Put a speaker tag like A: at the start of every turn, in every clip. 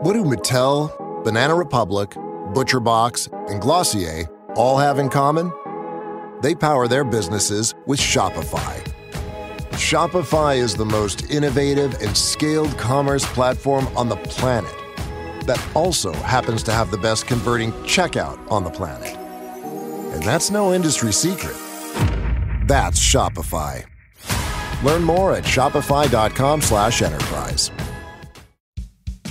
A: What do Mattel, Banana Republic, ButcherBox, and Glossier all have in common? They power their businesses with Shopify. Shopify is the most innovative and scaled commerce platform on the planet that also happens to have the best converting checkout on the planet. And that's no industry secret. That's Shopify. Learn more at shopify.com/enterprise.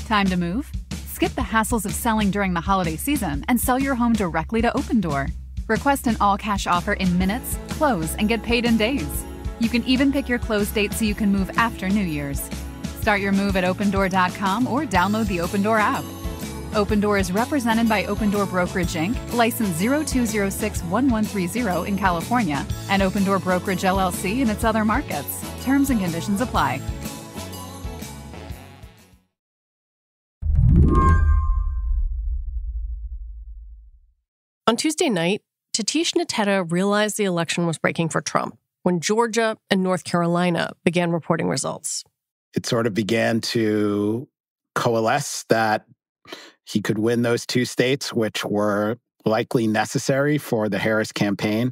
B: Time to move? Skip the hassles of selling during the holiday season and sell your home directly to Opendoor. Request an all-cash offer in minutes, close, and get paid in days. You can even pick your close date so you can move after New Year's. Start your move at Opendoor.com or download the Opendoor app. Opendoor is represented by Opendoor Brokerage Inc., license 02061130 in California, and Opendoor Brokerage LLC in its other markets. Terms and conditions apply.
C: On Tuesday night, Tatishe and Nteta realized the election was breaking for Trump when Georgia and North Carolina began reporting results.
D: It sort of began to coalesce that he could win those two states, which were likely necessary for the Harris campaign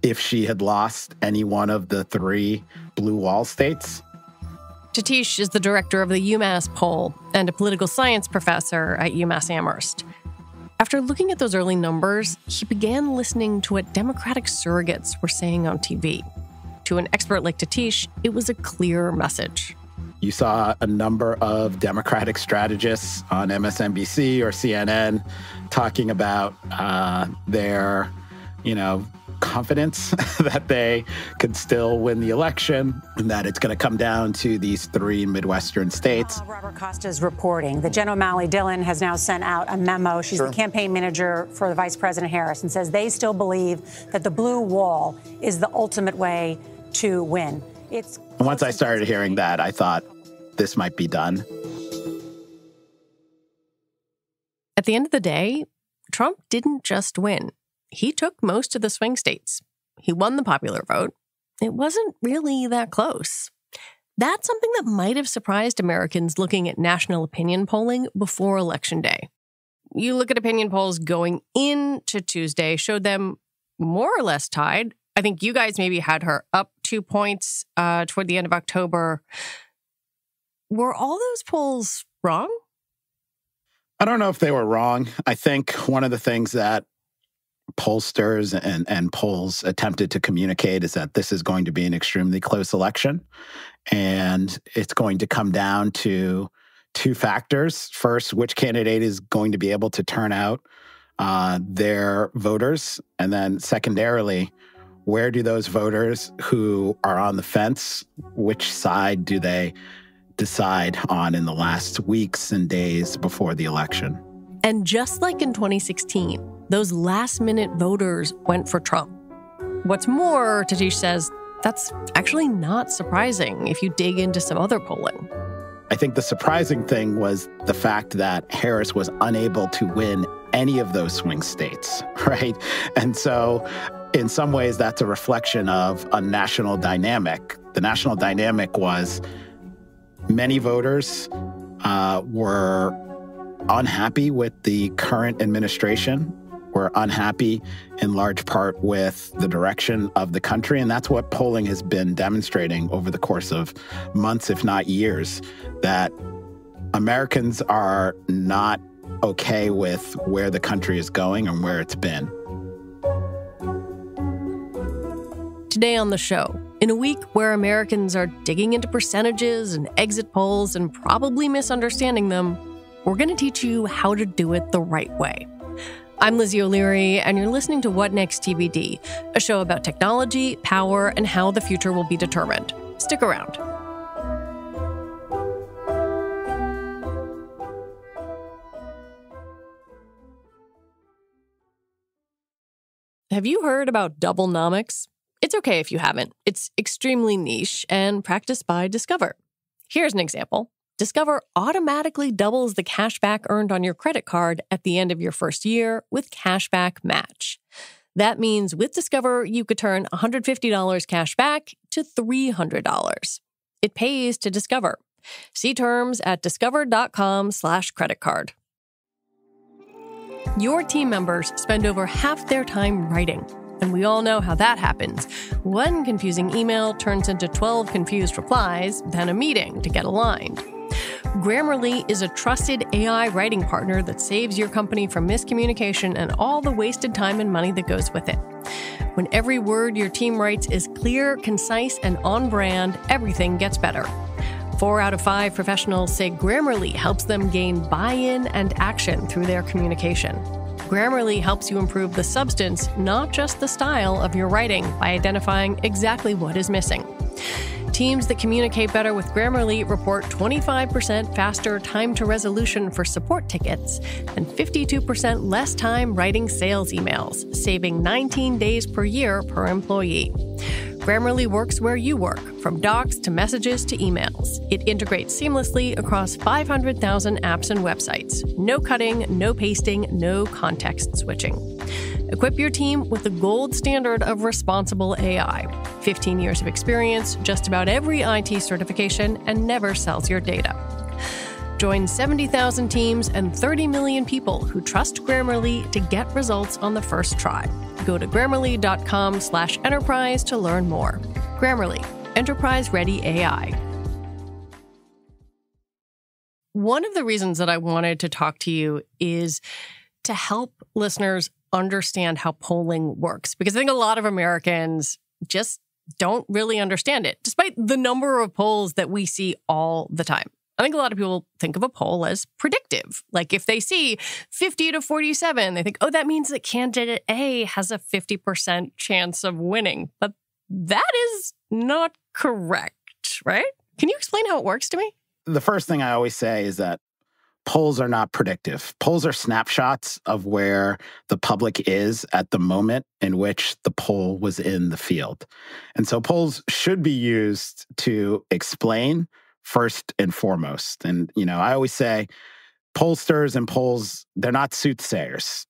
D: if she had lost any one of the three blue wall states.
C: Tatishe is the director of the UMass poll and a political science professor at UMass Amherst. After looking at those early numbers, he began listening to what Democratic surrogates were saying on TV. To an expert like Tatishe, it was a clear message.
D: You saw a number of Democratic strategists on MSNBC or CNN talking about their, confidence that they could still win the election and that it's going to come down to these three Midwestern states.
E: Robert Costa's reporting that Jen O'Malley Dillon has now sent out a memo. She's the campaign manager for the Vice President Harris and says they still believe that the blue wall is the ultimate way to win.
D: Once I started hearing that, I thought this might be done.
C: At the end of the day, Trump didn't just win. He took most of the swing states. He won the popular vote. It wasn't really that close. That's something that might have surprised Americans looking at national opinion polling before Election Day. You look at opinion polls going into Tuesday, showed them more or less tied. I think you guys maybe had her up 2 points toward the end of October. Were all those polls wrong?
D: I don't know if they were wrong. I think one of the things that pollsters and polls attempted to communicate is that this is going to be an extremely close election. And it's going to come down to two factors. First, which candidate is going to be able to turn out their voters? And then secondarily, where do those voters who are on the fence, which side do they decide on in the last weeks and days before the election?
C: And just like in 2016, those last-minute voters went for Trump. What's more, Tatishe says, that's actually not surprising if you dig into some other polling.
D: I think the surprising thing was the fact that Harris was unable to win any of those swing states, right? And so in some ways, that's a reflection of a national dynamic. The national dynamic was many voters were unhappy with the current administration, were unhappy in large part with the direction of the country. And that's what polling has been demonstrating over the course of months, if not years, that Americans are not okay with where the country is going and where it's been.
C: Today on the show, in a week where Americans are digging into percentages and exit polls and probably misunderstanding them, we're going to teach you how to do it the right way. I'm Lizzie O'Leary, and you're listening to What Next TBD, a show about technology, power, and how the future will be determined. Stick around. Have you heard about Doublenomics? It's okay if you haven't. It's extremely niche and practiced by Discover. Here's an example. Discover automatically doubles the cash back earned on your credit card at the end of your first year with Cashback Match. That means with Discover, you could turn $150 cash back to $300. It pays to Discover. See terms at discover.com/creditcard. Your team members spend over half their time writing, and we all know how that happens. One confusing email turns into 12 confused replies, then a meeting to get aligned. Grammarly is a trusted AI writing partner that saves your company from miscommunication and all the wasted time and money that goes with it. When every word your team writes is clear, concise, and on brand, everything gets better. 4 out of 5 professionals say Grammarly helps them gain buy-in and action through their communication. Grammarly helps you improve the substance, not just the style of your writing, by identifying exactly what is missing. Teams that communicate better with Grammarly report 25% faster time to resolution for support tickets and 52% less time writing sales emails, saving 19 days per year per employee. Grammarly works where you work, from docs to messages to emails. It integrates seamlessly across 500,000 apps and websites. No cutting, no pasting, no context switching. Equip your team with the gold standard of responsible AI. 15 years of experience, just about every IT certification, and never sells your data. Join 70,000 teams and 30 million people who trust Grammarly to get results on the first try. Go to Grammarly.com/enterprise to learn more. Grammarly, enterprise-ready AI. One of the reasons that I wanted to talk to you is to help listeners understand how polling works, because I think a lot of Americans just don't really understand it, despite the number of polls that we see all the time. I think a lot of people think of a poll as predictive. Like if they see 50 to 47, they think, oh, that means that candidate A has a 50% chance of winning. But that is not correct, right? Can you explain how it works to me?
D: The first thing I always say is that polls are not predictive. Polls are snapshots of where the public is at the moment in which the poll was in the field. And so polls should be used to explain first and foremost. And, I always say pollsters and polls, they're not soothsayers.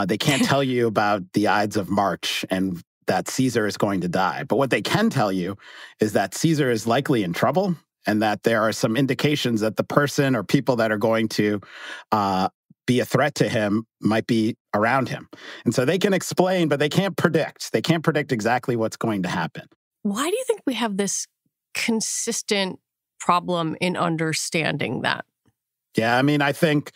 D: They can't tell you about the Ides of March and that Caesar is going to die. But what they can tell you is that Caesar is likely in trouble and that there are some indications that the person or people that are going to be a threat to him might be around him. And so they can explain, but they can't predict. They can't predict exactly what's going to happen.
C: Why do you think we have this consistent problem in understanding that?
D: Yeah, I think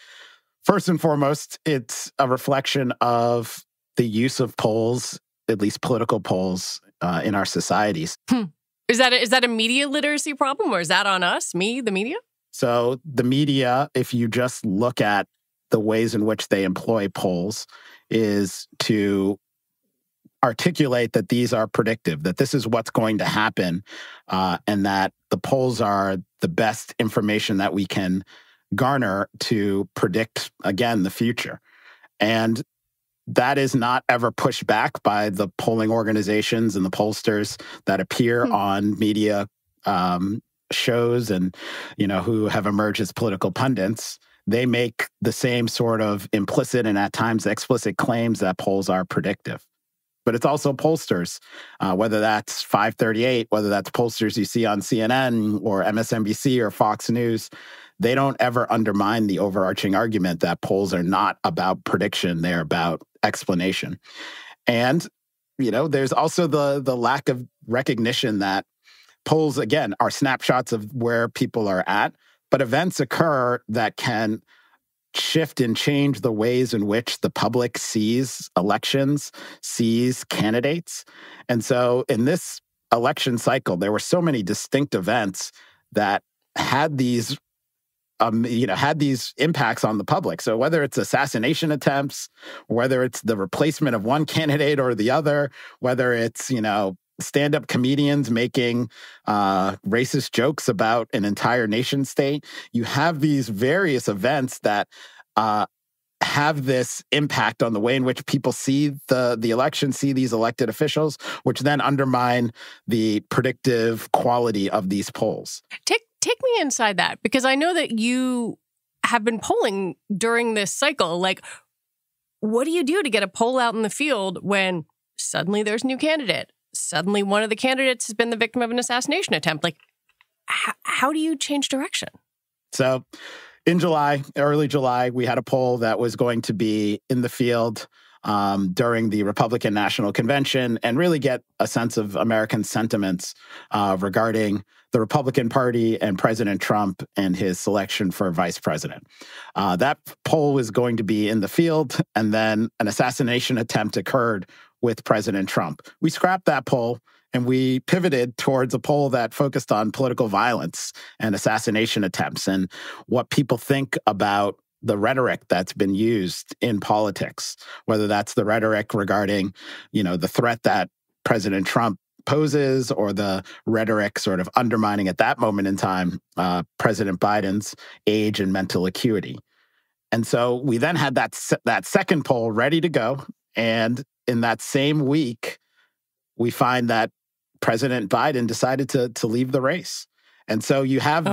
D: first and foremost, it's a reflection of the use of polls, at least political polls, in our societies.
C: Is that a media literacy problem, or is that on us, me, the media?
D: So the media, if you just look at the ways in which they employ polls, is to articulate that these are predictive, that this is what's going to happen, and that the polls are the best information that we can garner to predict, again, the future. And that is not ever pushed back by the polling organizations and the pollsters that appear on media shows and, who have emerged as political pundits. They make the same sort of implicit and at times explicit claims that polls are predictive. But it's also pollsters, whether that's 538, whether that's pollsters you see on CNN or MSNBC or Fox News. They don't ever undermine the overarching argument that polls are not about prediction, they're about explanation. And, there's also the lack of recognition that polls, again, are snapshots of where people are at, but events occur that can shift and change the ways in which the public sees elections, sees candidates. And so in this election cycle, there were so many distinct events that had these impacts on the public. So whether it's assassination attempts, whether it's the replacement of one candidate or the other, whether it's, stand-up comedians making racist jokes about an entire nation state. You have these various events that have this impact on the way in which people see the election, see these elected officials, which then undermine the predictive quality of these polls.
C: Take me inside that, because I know that you have been polling during this cycle. Like, what do you do to get a poll out in the field when suddenly there's a new candidate? Suddenly one of the candidates has been the victim of an assassination attempt. Like, how do you change direction?
D: So in July, early July, we had a poll that was going to be in the field during the Republican National Convention and really get a sense of American sentiments regarding the Republican Party and President Trump and his selection for vice president. That poll was going to be in the field, and then an assassination attempt occurred with President Trump. We scrapped that poll, and we pivoted towards a poll that focused on political violence and assassination attempts and what people think about the rhetoric that's been used in politics, whether that's the rhetoric regarding, the threat that President Trump poses or the rhetoric sort of undermining at that moment in time President Biden's age and mental acuity. And so we then had that second poll ready to go. And in that same week, we find that President Biden decided to leave the race. And so you have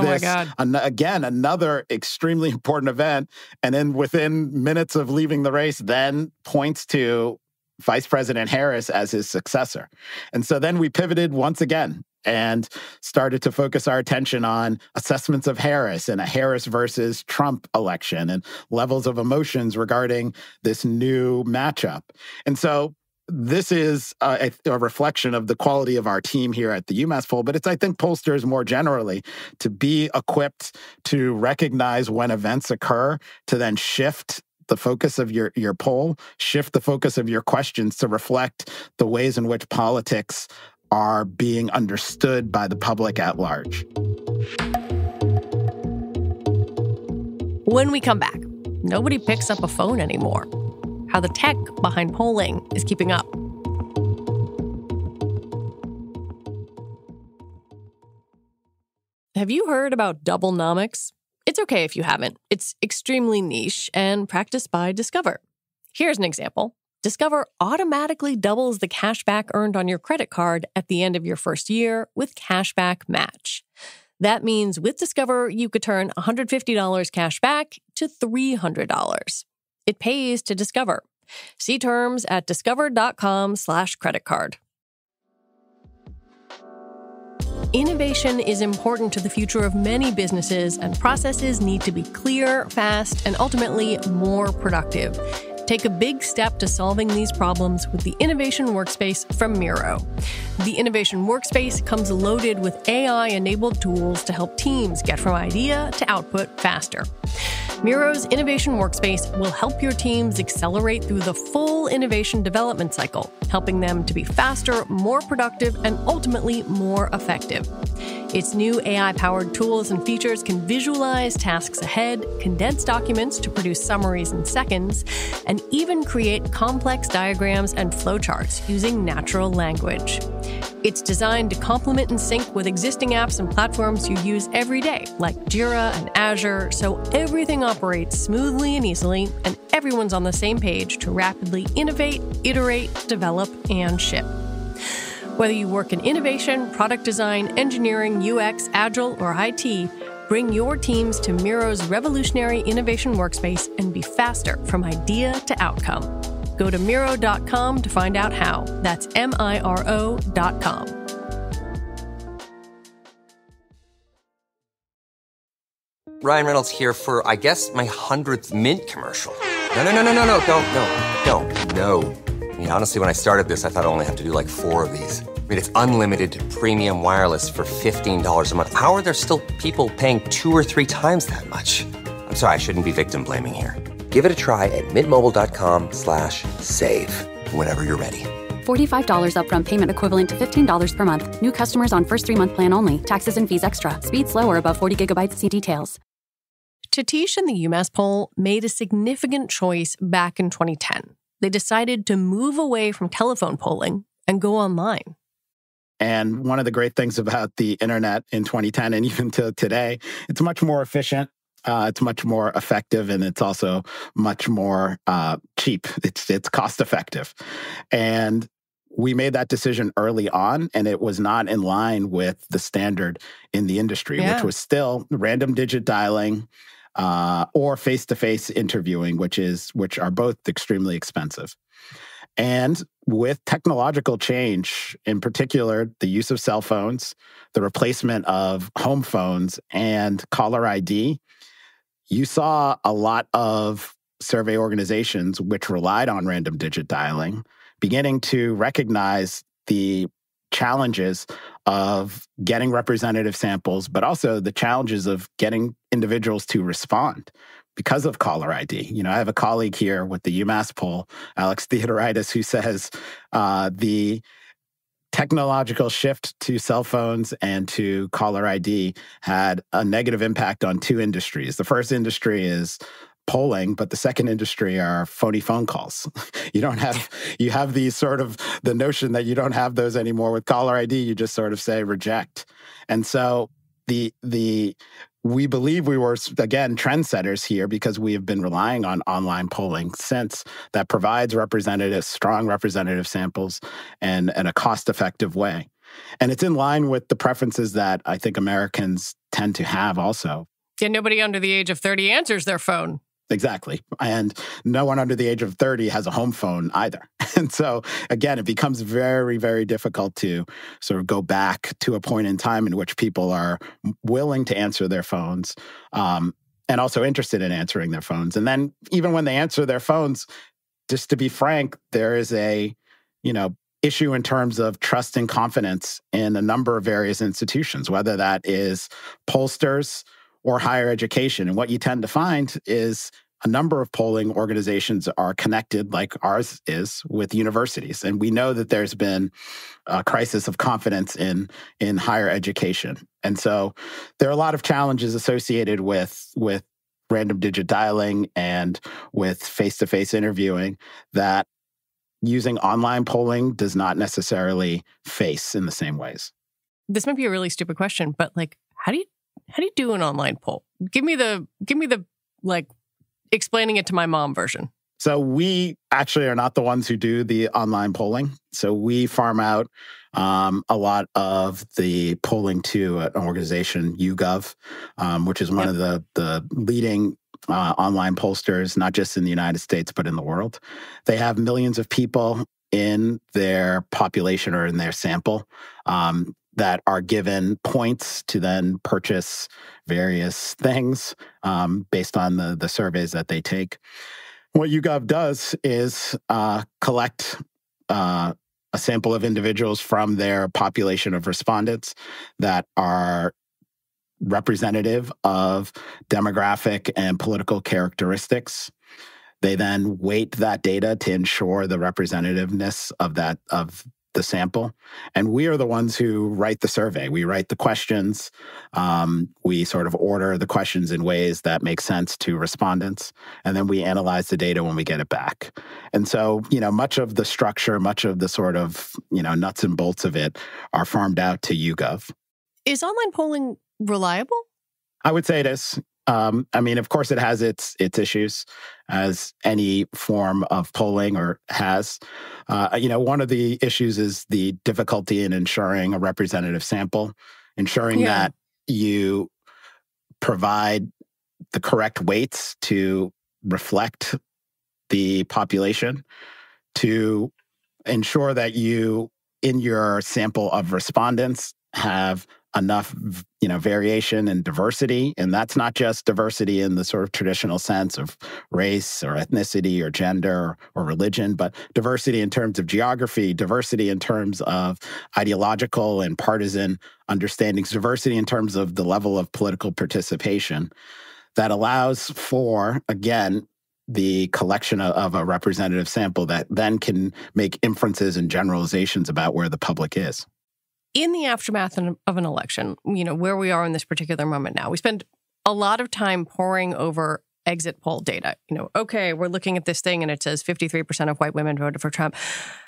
D: another extremely important event. And then within minutes of leaving the race, then points to Vice President Harris as his successor. And so then we pivoted once again and started to focus our attention on assessments of Harris and a Harris versus Trump election and levels of emotions regarding this new matchup. And so this is a reflection of the quality of our team here at the UMass poll, but it's, I think, pollsters more generally to be equipped to recognize when events occur, to then shift the focus of your poll, shift the focus of your questions to reflect the ways in which politics are being understood by the public at large.
C: When we come back, nobody picks up a phone anymore. How the tech behind polling is keeping up. Have you heard about Doublenomics? It's okay if you haven't. It's extremely niche and practiced by Discover. Here's an example. Discover automatically doubles the cashback earned on your credit card at the end of your first year with Cashback Match. That means with Discover, you could turn $150 cash back to $300. It pays to Discover. See terms at discover.com/creditcard. Innovation is important to the future of many businesses, and processes need to be clear, fast, and ultimately more productive. Take a big step to solving these problems with the Innovation Workspace from Miro. The Innovation Workspace comes loaded with AI-enabled tools to help teams get from idea to output faster. Miro's Innovation Workspace will help your teams accelerate through the full innovation development cycle, helping them to be faster, more productive, and ultimately more effective. Its new AI-powered tools and features can visualize tasks ahead, condense documents to produce summaries in seconds, and even create complex diagrams and flowcharts using natural language. It's designed to complement and sync with existing apps and platforms you use every day, like Jira and Azure, so everything operates smoothly and easily, and everyone's on the same page to rapidly innovate, iterate, develop, and ship. Whether you work in innovation, product design, engineering, UX, Agile, or IT, bring your teams to Miro's revolutionary Innovation Workspace and be faster from idea to outcome. Go to Miro.com to find out how. That's MIRO.com.
F: Ryan Reynolds here for, I guess, my 100th Mint commercial. No, don't. I mean, honestly, when I started this, I thought I only have to do like 4 of these. I mean, it's unlimited premium wireless for $15 a month. How are there still people paying 2 or 3 times that much? I'm sorry, I shouldn't be victim blaming here. Give it a try at mintmobile.com/save. Whenever you're ready.
G: $45 upfront payment equivalent to $15 per month. New customers on first 3-month plan only. Taxes and fees extra. Speed slower above 40 gigabytes. See details.
C: Tatishe and the UMass poll made a significant choice back in 2010. They decided to move away from telephone polling and go online.
D: And one of the great things about the internet in 2010 and even to today, it's much more efficient. It's much more effective, and it's also much more cheap. It's cost effective. And we made that decision early on, and it was not in line with the standard in the industry, which was still random digit dialing or face-to-face interviewing, which are both extremely expensive. And with technological change, in particular, the use of cell phones, the replacement of home phones, and caller ID, you saw a lot of survey organizations which relied on random digit dialing beginning to recognize the challenges of getting representative samples, but also the challenges of getting individuals to respond because of caller ID. I have a colleague here with the UMass poll, Alex Theodoridis, who says the technological shift to cell phones and to caller ID had a negative impact on two industries. The first industry is polling, but the second industry are phony phone calls. You have these sort of the notion that you don't have those anymore with caller ID. You just sort of say reject. And so we believe we were, again, trendsetters here because we have been relying on online polling since that provides strong representative samples and a cost-effective way. And it's in line with the preferences that I think Americans tend to have also.
C: Yeah, nobody under the age of 30 answers their phone.
D: Exactly. And no one under the age of 30 has a home phone either. And so, again, it becomes very, very difficult to sort of go back to a point in time in which people are willing to answer their phones and also interested in answering their phones. And then even when they answer their phones, just to be frank, there is a, issue in terms of trust and confidence in a number of various institutions, whether that is pollsters or higher education. And what you tend to find is a number of polling organizations are connected, like ours is, with universities. And we know that there's been a crisis of confidence in higher education. And so there are a lot of challenges associated with random digit dialing and with face-to-face interviewing that using online polling does not necessarily face in the same ways.
C: This might be a really stupid question, but how do you do an online poll? Give me the explaining it to my mom version.
D: So we actually are not the ones who do the online polling. So we farm out a lot of the polling to an organization, YouGov, which is one of the leading online pollsters, not just in the United States, but in the world. They have millions of people in their population or in their sample that are given points to then purchase various things based on the surveys that they take. What YouGov does is collect a sample of individuals from their population of respondents that are representative of demographic and political characteristics. They then weight that data to ensure the representativeness of the sample. And we are the ones who write the survey. We write the questions. We sort of order the questions in ways that make sense to respondents. And then we analyze the data when we get it back. And so, much of the structure, much of the sort of, nuts and bolts of it are farmed out to YouGov.
C: Is online polling reliable?
D: I would say it is. Of course, it has its issues, as any form of polling has. One of the issues is the difficulty in ensuring a representative sample, ensuring that you provide the correct weights to reflect the population, to ensure that you, in your sample of respondents, have enough, variation and diversity. And that's not just diversity in the sort of traditional sense of race or ethnicity or gender or religion, but diversity in terms of geography, diversity in terms of ideological and partisan understandings, diversity in terms of the level of political participation that allows for, again, the collection of a representative sample that then can make inferences and generalizations about where the public is.
C: In the aftermath of an election, where we are in this particular moment now, we spend a lot of time poring over exit poll data. Okay, we're looking at this thing and it says 53% of white women voted for Trump.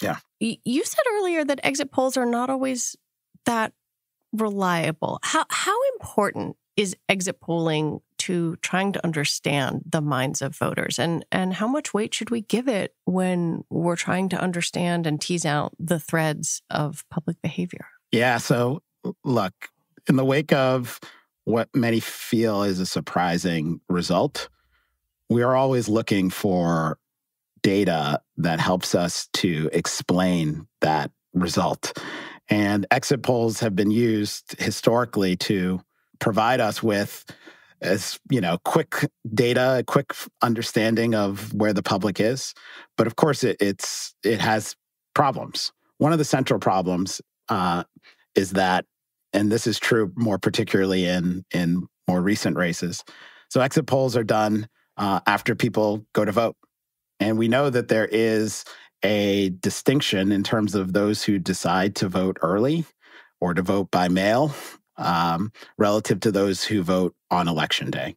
D: Yeah.
C: You said earlier that exit polls are not always that reliable. How important is exit polling to trying to understand the minds of voters? And how much weight should we give it when we're trying to understand and tease out the threads of public behavior?
D: Yeah, so look, in the wake of what many feel is a surprising result, we are always looking for data that helps us to explain that result. And exit polls have been used historically to provide us with, as quick data, quick understanding of where the public is. But of course, it has problems. One of the central problems is that, and this is true more particularly in more recent races. So exit polls are done after people go to vote. And we know that there is a distinction in terms of those who decide to vote early or to vote by mail relative to those who vote on Election Day.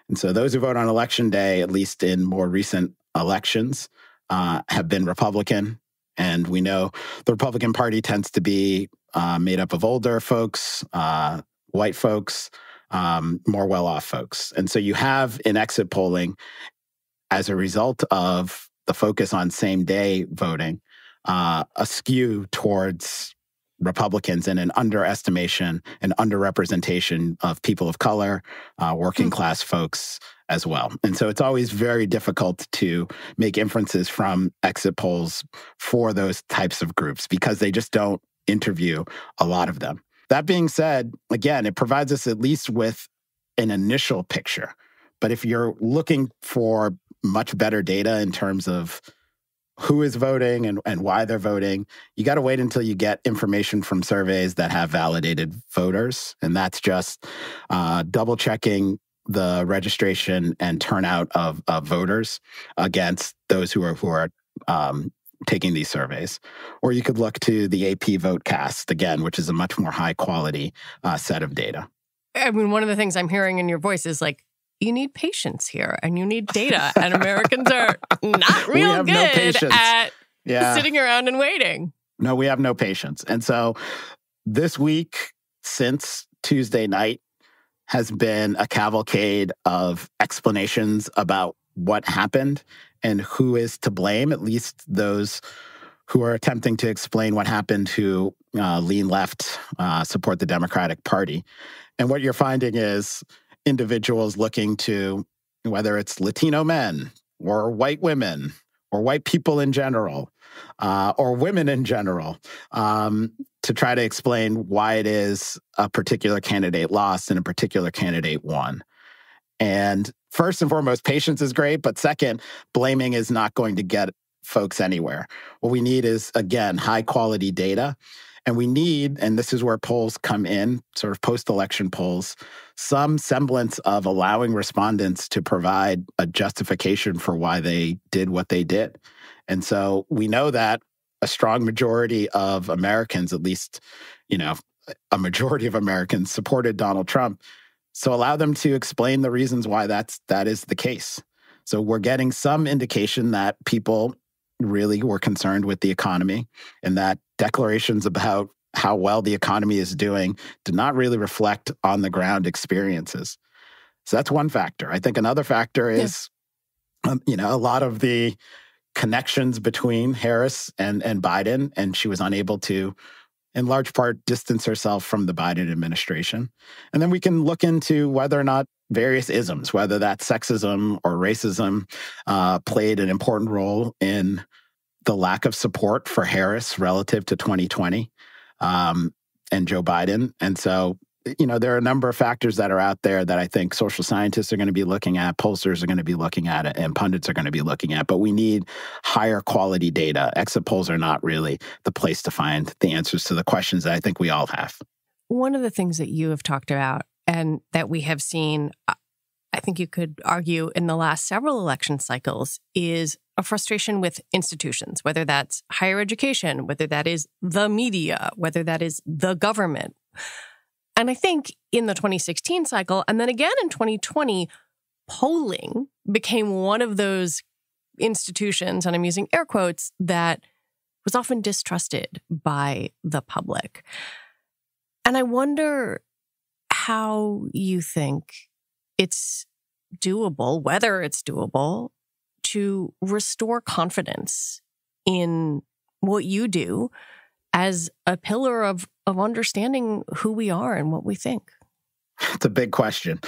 D: And so those who vote on Election Day, at least in more recent elections, have been Republican. And we know the Republican Party tends to be made up of older folks, white folks, more well-off folks. And so you have in exit polling, as a result of the focus on same-day voting, a skew towards Republicans and an underestimation and underrepresentation of people of color, working-class folks as well. And so it's always very difficult to make inferences from exit polls for those types of groups because they just don't interview a lot of them. That being said, again, it provides us at least with an initial picture. But if you're looking for much better data in terms of who is voting and why they're voting, you got to wait until you get information from surveys that have validated voters. And that's just double-checking the registration and turnout of voters against those who are taking these surveys. Or you could look to the AP VoteCast, again, which is a much more high-quality set of data.
C: I mean, one of the things I'm hearing in your voice is like, you need patience here and you need data. And Americans are not real good at sitting around and waiting.
D: No, we have no patience. And so this week, since Tuesday night, has been a cavalcade of explanations about what happened and who is to blame, at least those who are attempting to explain what happened who lean left, support the Democratic Party. And what you're finding is individuals looking to, whether it's Latino men or white women or white people in general, or women in general, to try to explain why it is a particular candidate lost and a particular candidate won. And first and foremost, patience is great, but second, blaming is not going to get folks anywhere. What we need is, again, high-quality data. And we need, and this is where polls come in, sort of post-election polls, some semblance of allowing respondents to provide a justification for why they did what they did. And so we know that a strong majority of Americans, at least, a majority of Americans supported Donald Trump. So allow them to explain the reasons why that is the case. So we're getting some indication that people really were concerned with the economy and that declarations about how well the economy is doing do not really reflect on the ground experiences. So that's one factor. I think another factor is, a lot of the connections between Harris and Biden, and she was unable to, in large part, distance herself from the Biden administration. And then we can look into whether or not various isms, whether that's sexism or racism, played an important role in the lack of support for Harris relative to 2020 and Joe Biden. And so, there are a number of factors that are out there that I think social scientists are going to be looking at, pollsters are going to be looking at it, and pundits are going to be looking at. But we need higher quality data. Exit polls are not really the place to find the answers to the questions that I think we all have.
C: One of the things that you have talked about and that we have seen, I think you could argue in the last several election cycles, is a frustration with institutions, whether that's higher education, whether that is the media, whether that is the government. And I think in the 2016 cycle, and then again in 2020, polling became one of those institutions, and I'm using air quotes, that was often distrusted by the public. And I wonder how you think it's doable, whether it's doable, to restore confidence in what you do as a pillar of understanding who we are and what we think.
D: It's a big question.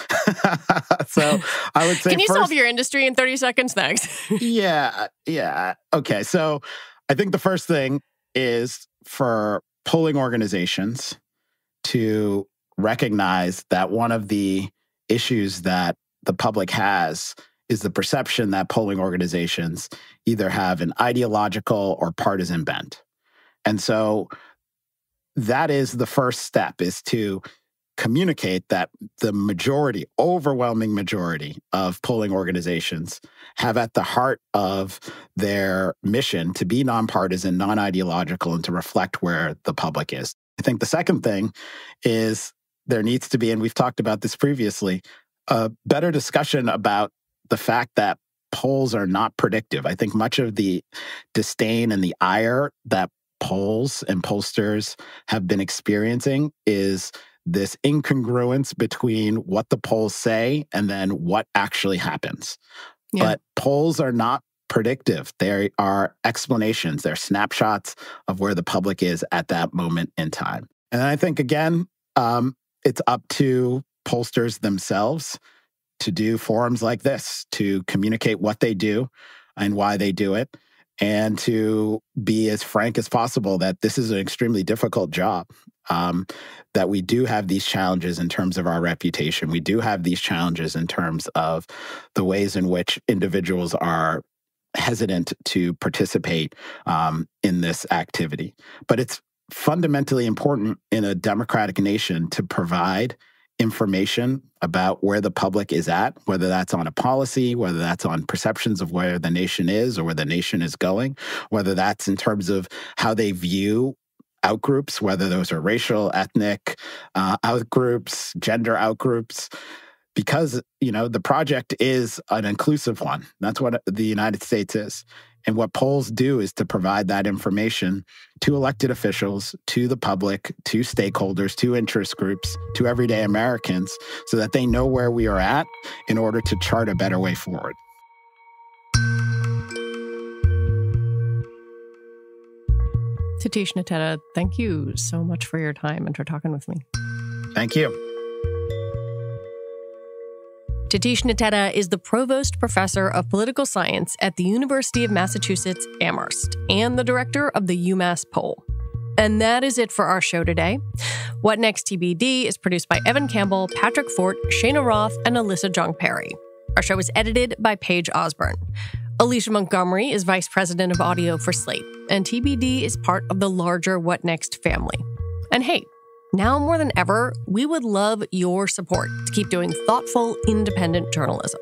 D: So I would say
C: Can you
D: first,
C: solve your industry in 30 seconds? Thanks.
D: Yeah. Okay. So I think the first thing is for polling organizations to recognize that one of the issues that the public has is the perception that polling organizations either have an ideological or partisan bent. And so that is the first step, is to communicate that the majority, overwhelming majority of polling organizations have at the heart of their mission to be nonpartisan, non-ideological, and to reflect where the public is. I think the second thing is there needs to be, and we've talked about this previously, a better discussion about the fact that polls are not predictive. I think much of the disdain and the ire that polls and pollsters have been experiencing is this incongruence between what the polls say and then what actually happens. Yeah. But polls are not predictive. They are explanations. They're snapshots of where the public is at that moment in time. And I think, again, it's up to pollsters themselves to do forums like this, to communicate what they do and why they do it, and to be as frank as possible that this is an extremely difficult job, that we do have these challenges in terms of our reputation. We do have these challenges in terms of the ways in which individuals are hesitant to participate in this activity. But it's fundamentally important in a democratic nation to provide information about where the public is at, whether that's on a policy, whether that's on perceptions of where the nation is or where the nation is going, whether that's in terms of how they view outgroups, whether those are racial, ethnic outgroups, gender outgroups, because, the project is an inclusive one. That's what the United States is. And what polls do is to provide that information to elected officials, to the public, to stakeholders, to interest groups, to everyday Americans, so that they know where we are at in order to chart a better way forward.
C: Tatishe, Nteta, thank you so much for your time and for talking with me.
D: Thank you.
C: Tatishe Nteta is the Provost Professor of Political Science at the University of Massachusetts Amherst and the director of the UMass poll. And that is it for our show today. What Next TBD is produced by Evan Campbell, Patrick Fort, Shayna Roth, and Alyssa Jong-Perry. Our show is edited by Paige Osborne. Alicia Montgomery is Vice President of Audio for Slate, and TBD is part of the larger What Next family. And hey, now more than ever, we would love your support to keep doing thoughtful, independent journalism.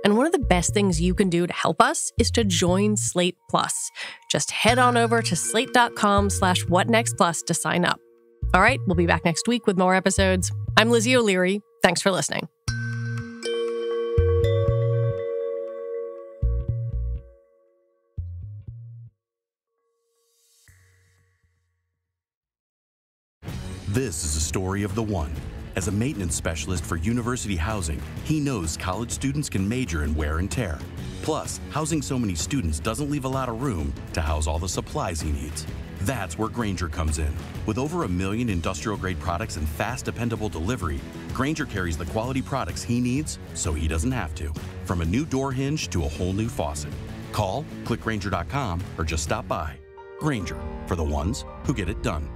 C: And one of the best things you can do to help us is to join Slate Plus. Just head on over to slate.com/whatnextplus to sign up. All right, we'll be back next week with more episodes. I'm Lizzie O'Leary. Thanks for listening.
H: This is a story of the one. As a maintenance specialist for university housing, he knows college students can major in wear and tear. Plus, housing so many students doesn't leave a lot of room to house all the supplies he needs. That's where Grainger comes in. With over 1 million industrial-grade products and fast, dependable delivery, Grainger carries the quality products he needs so he doesn't have to. From a new door hinge to a whole new faucet. Call, click Grainger.com, or just stop by. Grainger, for the ones who get it done.